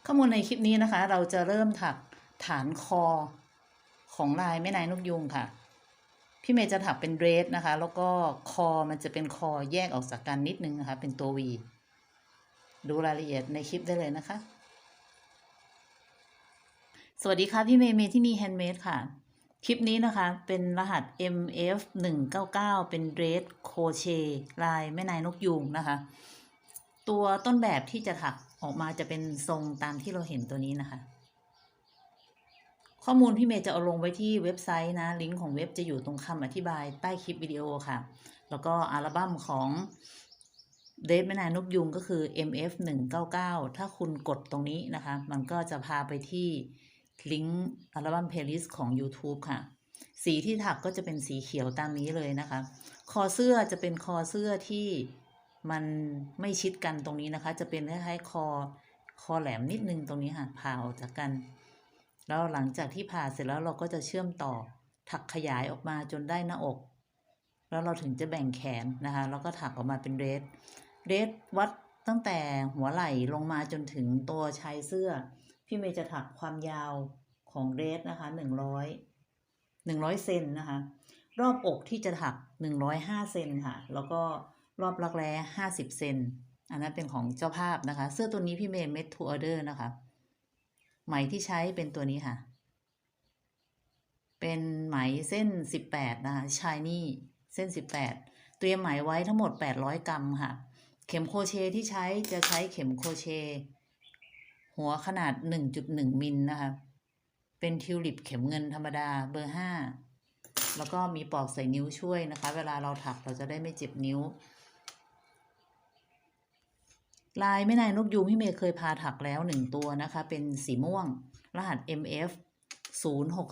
ข้อมูลในคลิปนี้นะคะเราจะเริ่มถักฐานคอของลายแม่นายนกยุงค่ะพี่เมย์จะถักเป็นเดรสนะคะแล้วก็คอมันจะเป็นคอแยกออกจากกันนิดนึงนะคะเป็นตัว V ดูรายละเอียดในคลิปได้เลยนะคะสวัสดีค่ะพี่เมย์ที่นี่แฮนด์เมดค่ะคลิปนี้นะคะเป็นรหัส MF199 เป็นเดรสโคเชลายแม่นายนกยุงนะคะตัวต้นแบบที่จะถักออกมาจะเป็นทรงตามที่เราเห็นตัวนี้นะคะข้อมูลพี่เมย์จะเอาลงไว้ที่เว็บไซต์นะลิงก์ของเว็บจะอยู่ตรงคำอธิบายใต้คลิปวิดีโอค่ะแล้วก็อัลบั้มของเดรสแม่นายนกยุงก็คือ MF199 ถ้าคุณกดตรงนี้นะคะมันก็จะพาไปที่ลิงก์อัลบั้มเพลย์ลิสต์ของ YouTube ค่ะสีที่ถักก็จะเป็นสีเขียวตามนี้เลยนะคะคอเสื้อจะเป็นคอเสื้อที่มันไม่ชิดกันตรงนี้นะคะจะเป็นคล้ายๆคอแหลมนิดนึงตรงนี้ค่ะผ่าออกจากกันแล้วหลังจากที่ผ่าเสร็จแล้วเราก็จะเชื่อมต่อถักขยายออกมาจนได้หน้าอกแล้วเราถึงจะแบ่งแขนนะคะแล้วก็ถักออกมาเป็นเดรสวัดตั้งแต่หัวไหล่ลงมาจนถึงตัวชายเสื้อพี่เมย์จะถักความยาวของเดรสนะคะ100เซนนะคะรอบอกที่จะถัก105เซนค่ะแล้วก็รอบรักแร้50เซนอันนั้นเป็นของเจ้าภาพนะคะเสื้อตัวนี้พี่เมย์เมดทูออเดอร์นะคะไหมที่ใช้เป็นตัวนี้ค่ะเป็นไหมเส้น18นะคะชายนี่เส้น18เตรียมไหมไว้ทั้งหมด800กรัมค่ะเข็มโครเชต์ที่ใช้จะใช้เข็มโครเชต์หัวขนาด 1.1 มิลนะคะเป็นทิวลิปเข็มเงินธรรมดาเบอร์5แล้วก็มีปลอกใส่นิ้วช่วยนะคะเวลาเราถักเราจะได้ไม่เจ็บนิ้วลายแม่นายนกยูงพี่เมย์เคยพาถักแล้ว1ตัวนะคะเป็นสีม่วงรหัส MF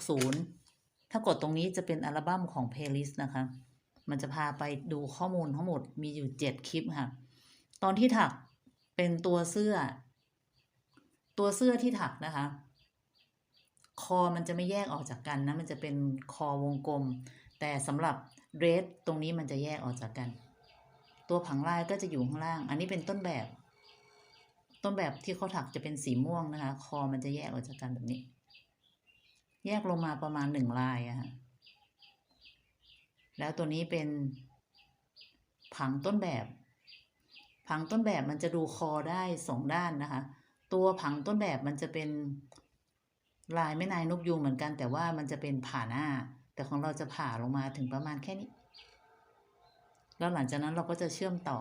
060ถ้ากดตรงนี้จะเป็นอัลบั้มของ Playlist นะคะมันจะพาไปดูข้อมูลทั้งหมดมีอยู่7คลิปค่ะตอนที่ถักเป็นตัวเสื้อที่ถักนะคะคอมันจะไม่แยกออกจากกันนะมันจะเป็นคอวงกลมแต่สำหรับเดรสตรงนี้มันจะแยกออกจากกันตัวผังลายก็จะอยู่ข้างล่างอันนี้เป็นต้นแบบที่เขาถักจะเป็นสีม่วงนะคะคอมันจะแยกออกจากกันแบบนี้แยกลงมาประมาณ1ลายอะค่ะแล้วตัวนี้เป็นผังต้นแบบมันจะดูคอได้2ด้านนะคะตัวผังต้นแบบมันจะเป็นลายแม่นายนกยูงเหมือนกันแต่ว่ามันจะเป็นผ่าหน้าแต่ของเราจะผ่าลงมาถึงประมาณแค่นี้แล้วหลังจากนั้นเราก็จะเชื่อมต่อ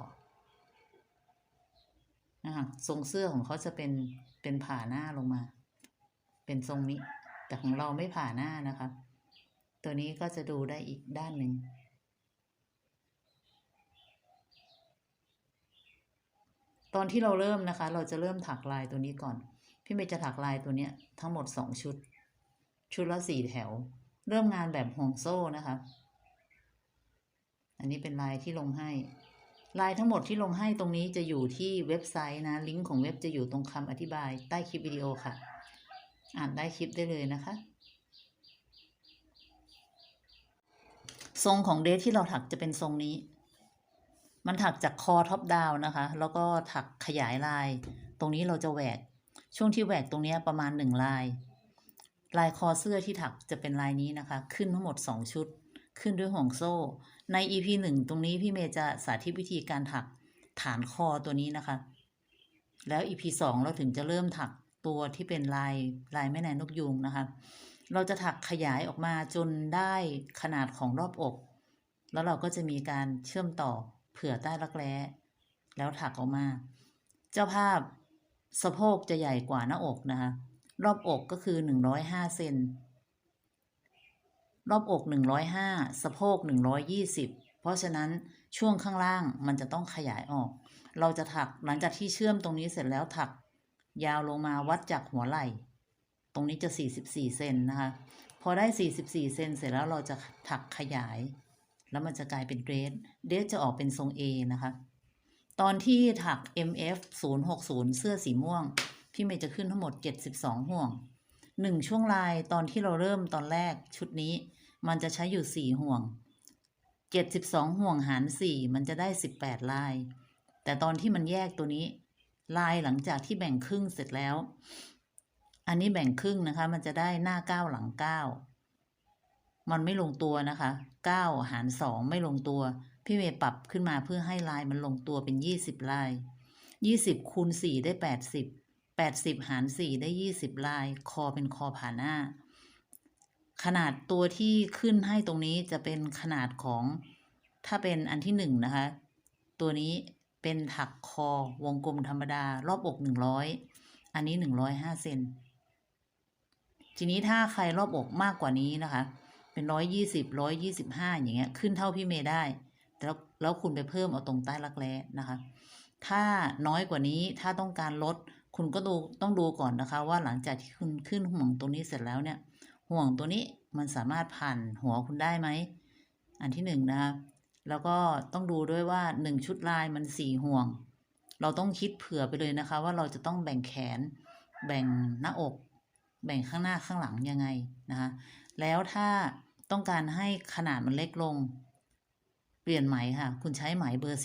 นะคะทรงเสื้อของเขาจะเป็นผ่าหน้าลงมาเป็นทรงนี้แต่ของเราไม่ผ่าหน้านะคะตัวนี้ก็จะดูได้อีกด้านหนึ่งตอนที่เราเริ่มนะคะเราจะเริ่มถักลายตัวนี้ก่อนพี่เมย์จะถักลายตัวนี้ทั้งหมด2ชุดละ4แถวเริ่มงานแบบห่วงโซ่นะคะอันนี้เป็นลายที่ลงให้ลายทั้งหมดที่ลงให้ตรงนี้จะอยู่ที่เว็บไซต์นะลิงก์ของเว็บจะอยู่ตรงคำอธิบายใต้คลิปวิดีโอค่ะอ่านได้คลิปได้เลยนะคะทรงของเดรสที่เราถักจะเป็นทรงนี้มันถักจากคอท็อปดาวนะคะแล้วก็ถักขยายลายตรงนี้เราจะแหวกช่วงที่แหวกตรงนี้ประมาณ1ลายคอเสื้อที่ถักจะเป็นลายนี้นะคะขึ้นทั้งหมด2ชุดขึ้นด้วยห่วงโซ่ใน EP 1ตรงนี้พี่เมย์จะสาธิตวิธีการถักฐานคอตัวนี้นะคะแล้ว EP 2เราถึงจะเริ่มถักตัวที่เป็นลายแม่นายนกยูงนะคะเราจะถักขยายออกมาจนได้ขนาดของรอบอกแล้วเราก็จะมีการเชื่อมต่อเผื่อใต้รักแร้แล้วถักออกมาเจ้าภาพสะโพกจะใหญ่กว่าหน้าอกนะคะรอบอกก็คือ105เซนรอบอก105สะโพก120เพราะฉะนั้นช่วงข้างล่างมันจะต้องขยายออกเราจะถักหลังจากที่เชื่อมตรงนี้เสร็จแล้วถักยาวลงมาวัดจากหัวไหล่ตรงนี้จะ44เซนนะคะพอได้44เซนเสร็จแล้วเราจะถักขยายแล้วมันจะกลายเป็นเดรสจะออกเป็นทรง A นะคะตอนที่ถัก MF 060เสื้อสีม่วงพี่เมย์จะขึ้นทั้งหมด72ห่วง1ช่วงลายตอนที่เราเริ่มตอนแรกชุดนี้มันจะใช้อยู่4ห่วง72ห่วงหาร4มันจะได้18ลายแต่ตอนที่มันแยกตัวนี้ ลายหลังจากที่แบ่งครึ่งเสร็จแล้วอันนี้แบ่งครึ่งนะคะมันจะได้หน้า9หลัง9มันไม่ลงตัวนะคะ9หาร2ไม่ลงตัวพี่เมย์ปรับขึ้นมาเพื่อให้ลายมันลงตัวเป็น20ลาย20คูณ4ได้80หาร4ได้20ลายคอเป็นคอผ่าหน้าขนาดตัวที่ขึ้นให้ตรงนี้จะเป็นขนาดของถ้าเป็นอันที่1นะคะตัวนี้เป็นถักคอวงกลมธรรมดารอบอก100อันนี้105เซนทีนี้ถ้าใครรอบอกมากกว่านี้นะคะเป็น120 125อย่างเงี้ยขึ้นเท่าพี่เมย์ได้แล้วคุณไปเพิ่มเอาตรงใต้รักแร้นะคะถ้าน้อยกว่านี้ถ้าต้องการลดคุณก็ต้องดูก่อนนะคะว่าหลังจากที่คุณขึ้นห่วงตรงนี้เสร็จแล้วเนี่ยห่วงตัวนี้มันสามารถผ่านหัวคุณได้ไหมอันที่1นะคะแล้วก็ต้องดูด้วยว่า1ชุดลายมัน4ห่วงเราต้องคิดเผื่อไปเลยนะคะว่าเราจะต้องแบ่งแขนแบ่งหน้าอกแบ่งข้างหน้าข้างหลังยังไงนะคะแล้วถ้าต้องการให้ขนาดมันเล็กลงเปลี่ยนไหมค่ะคุณใช้ไหมเบอร์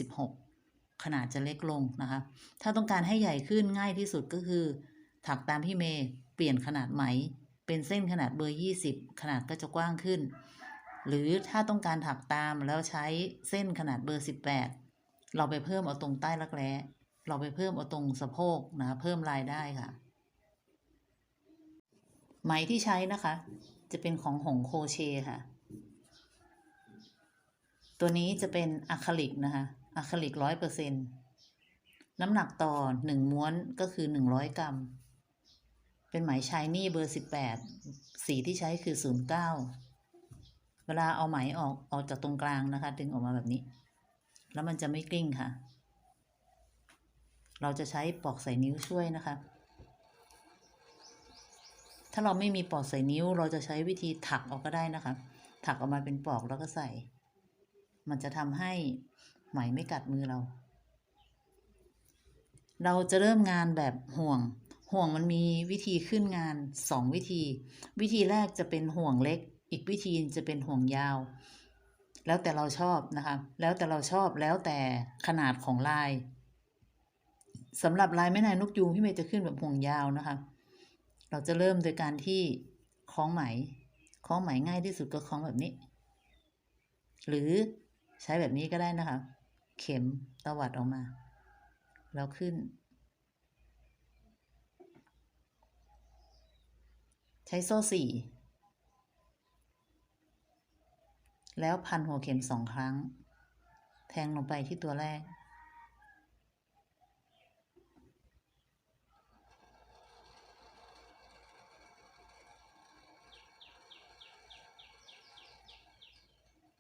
16ขนาดจะเล็กลงนะคะถ้าต้องการให้ใหญ่ขึ้นง่ายที่สุดก็คือถักตามพี่เมย์เปลี่ยนขนาดไหมเป็นเส้นขนาดเบอร์20ขนาดก็จะกว้างขึ้นหรือถ้าต้องการถักตามแล้วใช้เส้นขนาดเบอร์18เราไปเพิ่มเอาตรงใต้รักแร้เราไปเพิ่มเอาตรงสะโพกนะคะเพิ่มลายได้ค่ะไหมที่ใช้นะคะจะเป็นของหงโคเชค่ะตัวนี้จะเป็นอะคริลิกนะคะอะคริลิก100%น้ำหนักต่อ1ม้วนก็คือ100 กรัมเป็นไหมชายนี่เบอร์18สีที่ใช้คือ09เวลาเอาไหมออกจากตรงกลางนะคะดึงออกมาแบบนี้แล้วมันจะไม่กลิ้งค่ะเราจะใช้ปลอกใส่นิ้วช่วยนะคะถ้าเราไม่มีปลอกใส่นิ้วเราจะใช้วิธีถักออกก็ได้นะคะถักออกมาเป็นปลอกแล้วก็ใส่มันจะทำให้ไหมไม่กัดมือเราจะเริ่มงานแบบห่วงมันมีวิธีขึ้นงาน2วิธีแรกจะเป็นห่วงเล็กอีกวิธีจะเป็นห่วงยาวแล้วแต่เราชอบนะคะแล้วแต่เราชอบแล้วแต่ขนาดของลายสำหรับลายแม่นายนกยูงพี่เมย์จะขึ้นแบบห่วงยาวนะคะเราจะเริ่มโดยการที่คล้องไหมง่ายที่สุดก็คล้องแบบนี้หรือใช้แบบนี้ก็ได้นะคะเข็มตวัดออกมาแล้วขึ้นใช้โซ่4แล้วพันหัวเข็ม2ครั้งแทงลงไปที่ตัวแรก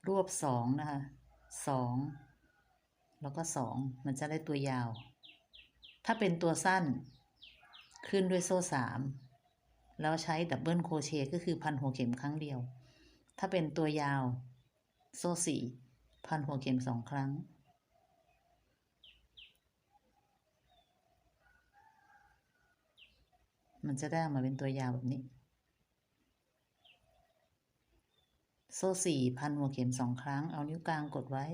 รวบ2นะคะ2แล้วก็2มันจะได้ตัวยาวถ้าเป็นตัวสั้นขึ้นด้วยโซ่3แล้วใช้ดับเบิลโครเชต์ก็คือพันหัวเข็มครั้งเดียวถ้าเป็นตัวยาวโซ่4พันหัวเข็ม2ครั้งมันจะได้มาเป็นตัวยาวแบบนี้โซ่4พันหัวเข็ม2ครั้งเอานิ้วกลางกดไว้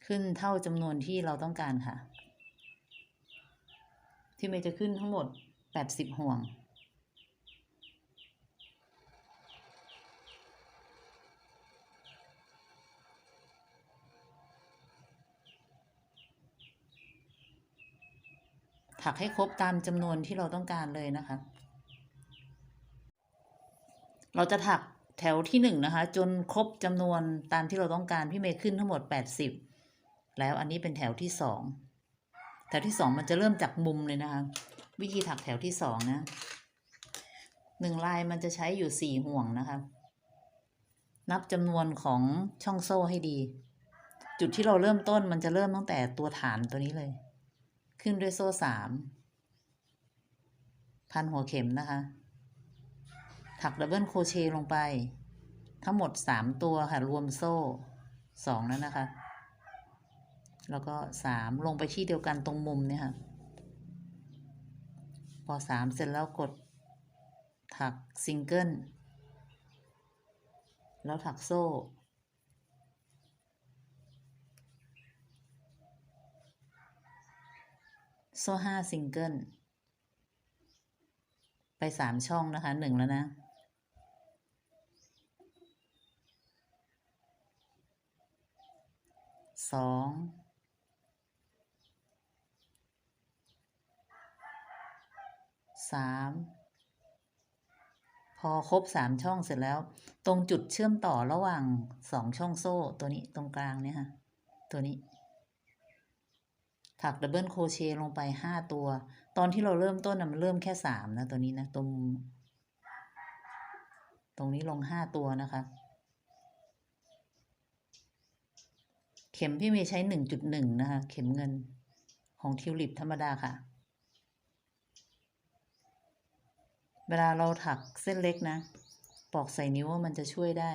ขึ้นเท่าจำนวนที่เราต้องการค่ะที่เมย์จะขึ้นทั้งหมด80ห่วงถักให้ครบตามจำนวนที่เราต้องการเลยนะคะเราจะถักแถวที่1นะคะจนครบจำนวนตามที่เราต้องการพี่เมย์ขึ้นทั้งหมด80แล้วอันนี้เป็นแถวที่2แถวที่2มันจะเริ่มจากมุมเลยนะคะวิธีถักแถวที่2นะ1ลายมันจะใช้อยู่4ห่วงนะคะนับจำนวนของช่องโซ่ให้ดีจุดที่เราเริ่มต้นมันจะเริ่มตั้งแต่ตัวฐานตัวนี้เลยขึ้นด้วยโซ่3พันหัวเข็มนะคะถักดับเบิลโครเชต์ลงไปทั้งหมด3ตัวค่ะรวมโซ่2แล้วนะคะแล้วก็3ลงไปที่เดียวกันตรงมุมเนี่ยค่ะพอ3เสร็จแล้วกดถักซิงเกิล แล้วถักโซ่ โซ่5ซิงเกิลไป3ช่องนะคะ1แล้วนะ2 3พอครบ3ช่องเสร็จแล้วตรงจุดเชื่อมต่อระหว่าง2ช่องโซ่ตัวนี้ตรงกลางเนี่ยค่ะตัวนี้ถักดับเบิลโครเชต์ลงไป5ตัวตอนที่เราเริ่มต้นมันเริ่มแค่3นะตัวนี้นะตรงนี้ลง5ตัวนะคะเข็มพี่เมย์ใช้ 1.1 นะคะเข็มเงินของทิวลิปธรรมดาค่ะเวลาเราถักเส้นเล็กนะปอกใส่นิ้วมันจะช่วยได้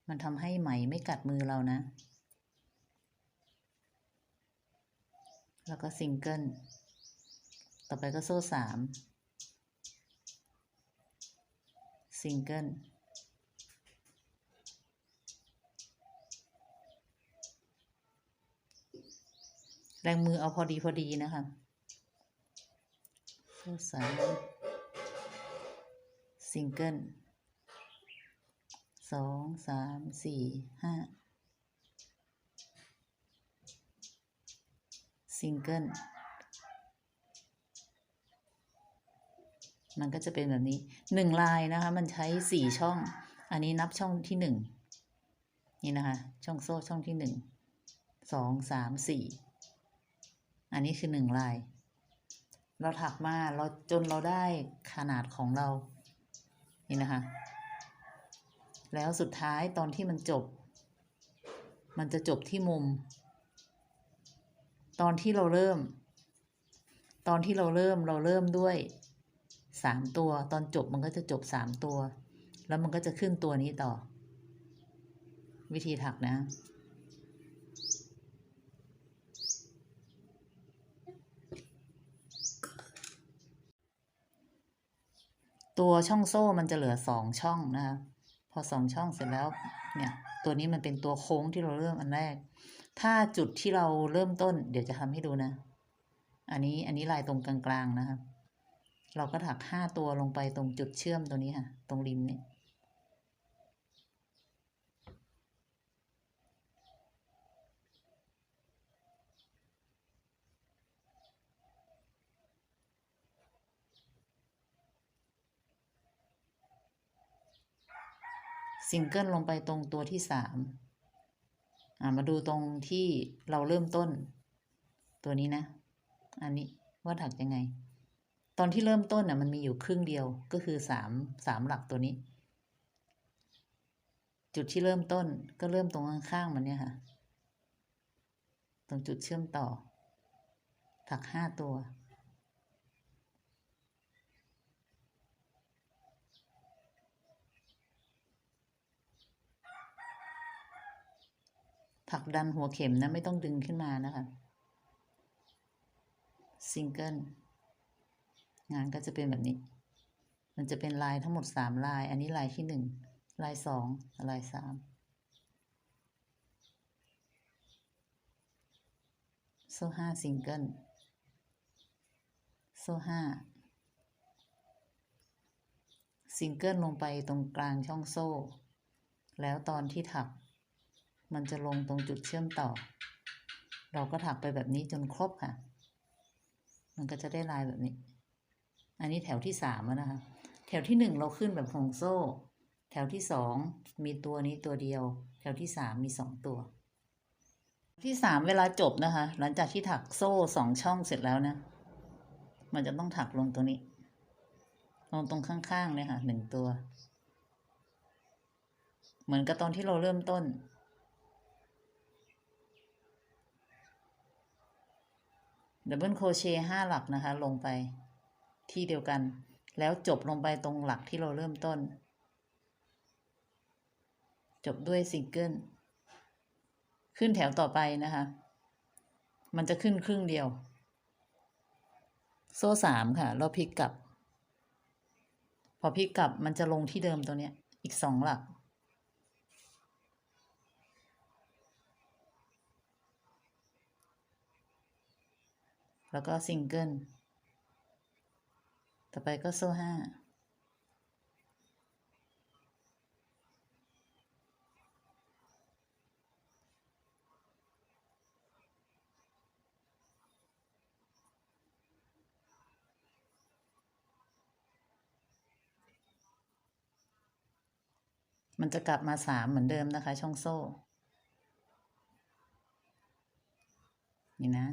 มันทำให้ไหมไม่กัดมือเรานะแล้วก็ซิงเกิลต่อไปก็โซ่3ซิงเกิลแรงมือเอาพอดีนะคะโซ่3ซิงเกิล2 3 4 5ซิงเกิลมันก็จะเป็นแบบนี้1ลายนะคะมันใช้4ช่องอันนี้นับช่องที่1นี่นะคะช่องโซ่ช่องที่1 2 3 4อันนี้คือ1ลายเราถักมาจนเราได้ขนาดของเรานี่นะคะแล้วสุดท้ายตอนที่มันจบมันจะจบที่มุมตอนที่เราเริ่มด้วย3ตัวตอนจบมันก็จะจบ3ตัวแล้วมันก็จะขึ้นตัวนี้ต่อวิธีถักนะตัวช่องโซ่มันจะเหลือ2ช่องนะคะพอ2ช่องเสร็จแล้วเนี่ยตัวนี้มันเป็นตัวโค้งที่เราเริ่มอันแรกถ้าจุดที่เราเริ่มต้นเดี๋ยวจะทำให้ดูนะอันนี้ลายตรงกลางๆนะคะเราก็ถัก5ตัวลงไปตรงจุดเชื่อมตัวนี้ค่ะตรงริมนี้ซิงเกิลลงไปตรงตัวที่3มาดูตรงที่เราเริ่มต้นตัวนี้นะอันนี้ว่าถักยังไงตอนที่เริ่มต้นมันมีอยู่ครึ่งเดียวก็คือ3หลักตัวนี้จุดที่เริ่มต้นก็เริ่มตรงข้างๆมันเนี่ยค่ะตรงจุดเชื่อมต่อถัก5ตัวถักดันหัวเข็มนะไม่ต้องดึงขึ้นมานะคะซิงเกิลงานก็จะเป็นแบบนี้มันจะเป็นลายทั้งหมด3ลายอันนี้ลายที่1ลาย2ลาย3โซ่5ซิงเกิลโซ่5ซิงเกิลลงไปตรงกลางช่องโซ่แล้วตอนที่ถักมันจะลงตรงจุดเชื่อมต่อเราก็ถักไปแบบนี้จนครบค่ะมันก็จะได้ลายแบบนี้อันนี้แถวที่3แล้วนะคะแถวที่1เราขึ้นแบบห่วงโซ่แถวที่2มีตัวนี้ตัวเดียวแถวที่3มี2ตัวที่3เวลาจบนะคะหลังจากที่ถักโซ่2ช่องเสร็จแล้วนะมันจะต้องถักลงตรงนี้ลงตรงข้างๆเลยค่ะ1ตัวเหมือนกับตอนที่เราเริ่มต้นดับเบิลโครเชต์5หลักนะคะลงไปที่เดียวกันแล้วจบลงไปตรงหลักที่เราเริ่มต้นจบด้วยซิงเกิลขึ้นแถวต่อไปนะคะมันจะขึ้นครึ่งเดียวโซ่3ค่ะเราพลิกกลับพอพลิกกลับมันจะลงที่เดิมตัวเนี้ยอีก2หลัก แล้วก็ซิงเกิลต่อไปก็โซ่5มันจะกลับมา3เหมือนเดิมนะคะช่องโซ่นี่นะ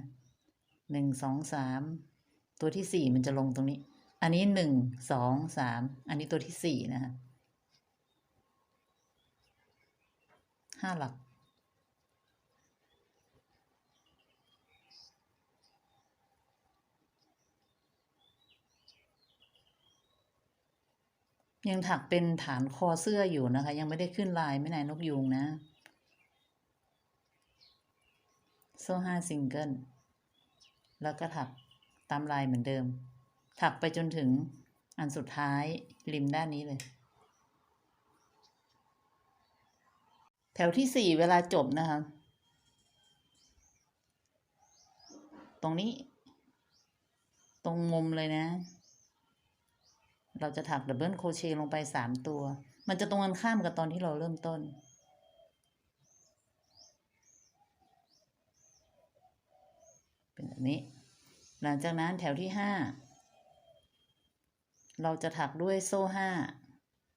1 2 3ตัวที่4มันจะลงตรงนี้อันนี้1 2 3อันนี้ตัวที่4นะคะ5หลักยังถักเป็นฐานคอเสื้ออยู่นะคะยังไม่ได้ขึ้นลายแม่นายนกยูงนะโซ่5ซิงเกิลแล้วก็ถักตามลายเหมือนเดิมถักไปจนถึงอันสุดท้ายริมด้านนี้เลยแถวที่4เวลาจบนะคะตรงนี้ตรงมุมเลยนะเราจะถักดับเบิลโครเชต์ลงไป3ตัวมันจะตรงกันข้ามกับตอนที่เราเริ่มต้นเป็นแบบนี้หลังจากนั้นแถวที่5เราจะถักด้วยโซ่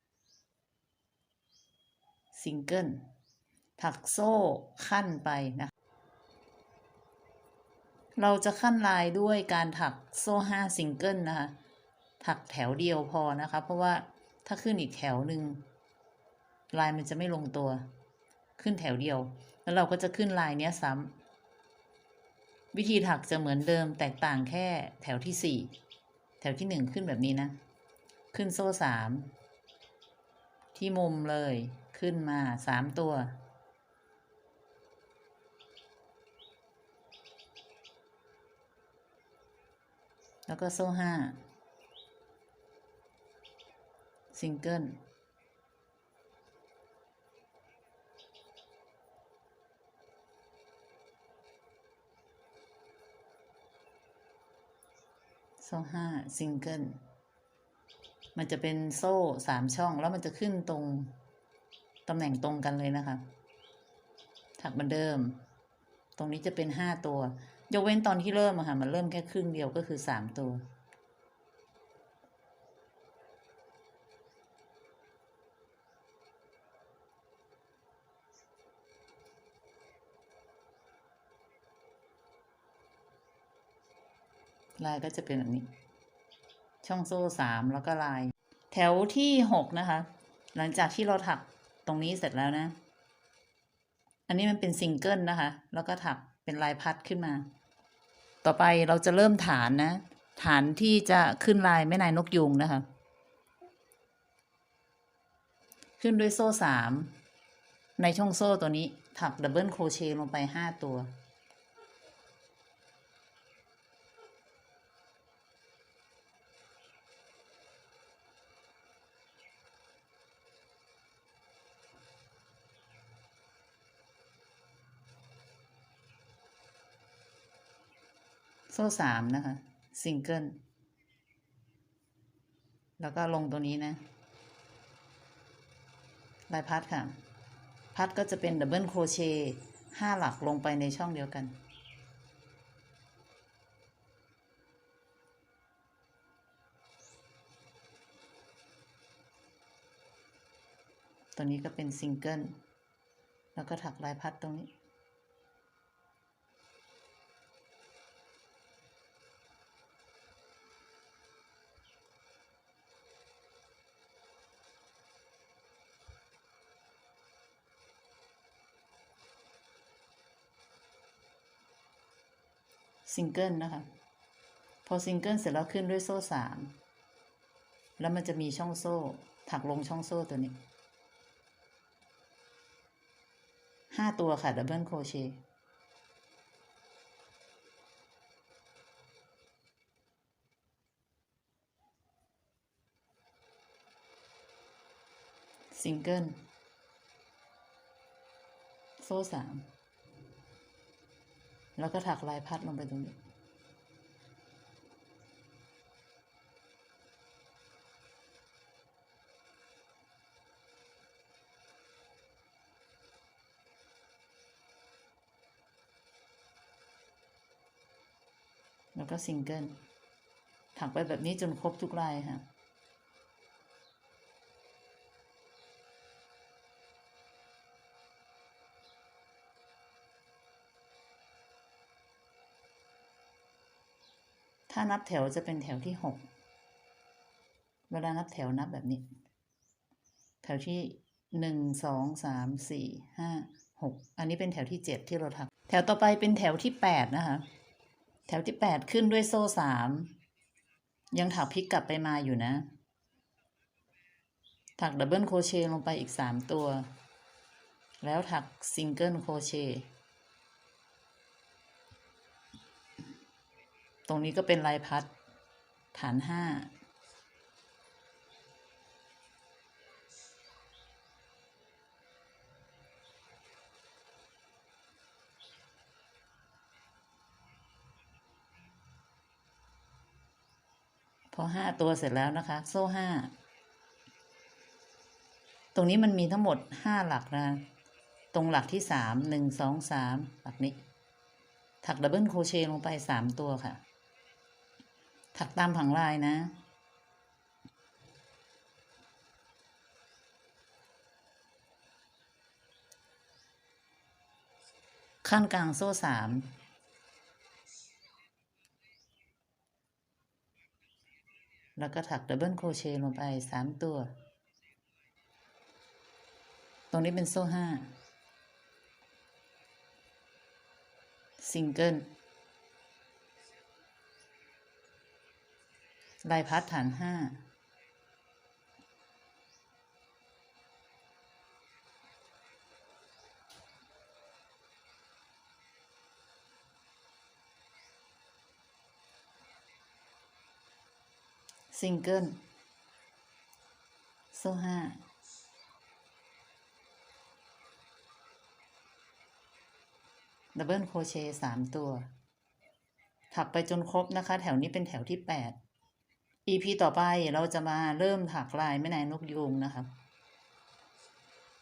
5ซิงเกิลถักโซ่ขั้นไปนะเราจะขั้นลายด้วยการถักโซ่5ซิงเกิลนะคะถักแถวเดียวพอนะคะเพราะว่าถ้าขึ้นอีกแถวหนึ่งลายมันจะไม่ลงตัวขึ้นแถวเดียวแล้วเราก็จะขึ้นลายเนี้ยซ้ำวิธีถักจะเหมือนเดิมแตกต่างแค่แถวที่4แถวที่1ขึ้นแบบนี้นะขึ้นโซ่3ที่มุมเลยขึ้นมา3ตัวแล้วก็โซ่5ซิงเกิลโซ่5ซิงเกิลมันจะเป็นโซ่3ช่องแล้วมันจะขึ้นตรงตำแหน่งตรงกันเลยนะคะถักเหมือนเดิมตรงนี้จะเป็น5ตัวยกเว้นตอนที่เริ่มอะค่ะมันเริ่มแค่ครึ่งเดียวก็คือ3ตัวลายก็จะเป็นแบบนี้ช่องโซ่3แล้วก็ลายแถวที่6นะคะหลังจากที่เราถักตรงนี้เสร็จแล้วนะอันนี้มันเป็นซิงเกิลนะคะแล้วก็ถักเป็นลายพัดขึ้นมาต่อไปเราจะเริ่มฐานนะฐานที่จะขึ้นลายแม่นายนกยูงนะคะขึ้นด้วยโซ่3ในช่องโซ่ตัวนี้ถักดับเบิลโครเชต์ลงไป5ตัวโซ่3นะคะซิงเกิลแล้วก็ลงตัวนี้นะลายพัดค่ะพัดก็จะเป็นดับเบิลโครเชต์5หลักลงไปในช่องเดียวกันตัวนี้ก็เป็นซิงเกิลแล้วก็ถักลายพัดตรงนี้ซิงเกิลนะคะพอซิงเกิลเสร็จแล้วขึ้นด้วยโซ่3แล้วมันจะมีช่องโซ่ถักลงช่องโซ่ตัวนี้5ตัวค่ะดับเบิลโครเชต์ซิงเกิลโซ่3แล้วก็ถักลายพัดลงไปตรงนี้ แล้วก็ซิงเกิลถักไปแบบนี้จนครบทุกลายค่ะถ้านับแถวจะเป็นแถวที่6เวลานับแถวนับแบบนี้แถวที่1 2 3 4 5 6อันนี้เป็นแถวที่7ที่เราถักแถวต่อไปเป็นแถวที่8นะคะแถวที่8ขึ้นด้วยโซ่3ยังถักพลิกกลับไปมาอยู่นะถักดับเบิลโครเชต์ลงไปอีก3ตัวแล้วถักซิงเกิลโครเชต์ตรงนี้ก็เป็นลายพัดฐาน5พอ5ตัวเสร็จแล้วนะคะโซ่5ตรงนี้มันมีทั้งหมด5หลักนะตรงหลักที่3 1 2 3หลักนี้ถักดับเบิลโครเชต์ลงไป3ตัวค่ะถักตามผังลายนะขั้นกลางโซ่3แล้วก็ถักดับเบิลโครเชต์ลงไป3ตัวตรงนี้เป็นโซ่5ซิงเกิลลายพัดฐาน5ซิงเกิลโซ่5ดับเบิลโครเชต์3ตัวถักไปจนครบนะคะแถวนี้เป็นแถวที่8 EP ต่อไปเราจะมาเริ่มถักลายแม่นายนกยูงนะคะ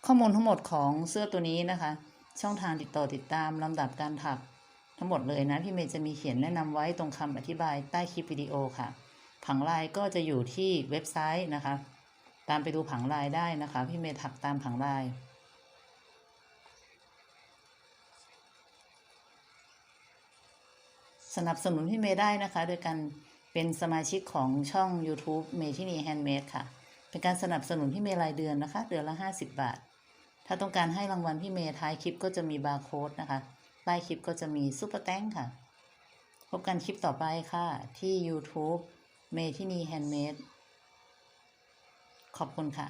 ข้อมูลทั้งหมดของเสื้อตัวนี้นะคะช่องทางติดต่อติดตามลำดับการถักทั้งหมดเลยนะพี่เมย์จะมีเขียนแนะนำไว้ตรงคำอธิบายใต้คลิปวิดีโอค่ะผังลายก็จะอยู่ที่เว็บไซต์นะคะตามไปดูผังลายได้นะคะพี่เมย์ถักตามผังลายสนับสนุนพี่เมย์ได้นะคะโดยการเป็นสมาชิกของช่อง YouTube เมทินีแฮนด์เมดค่ะเป็นการสนับสนุนพี่เมย์รายเดือนนะคะเดือนละ50 บาทถ้าต้องการให้รางวัลพี่เมย์ท้ายคลิปก็จะมีบาร์โค้ดนะคะใต้คลิปก็จะมีซุปเปอร์แตงค่ะพบกันคลิปต่อไปค่ะที่ YouTube เมทินีแฮนด์เมดขอบคุณค่ะ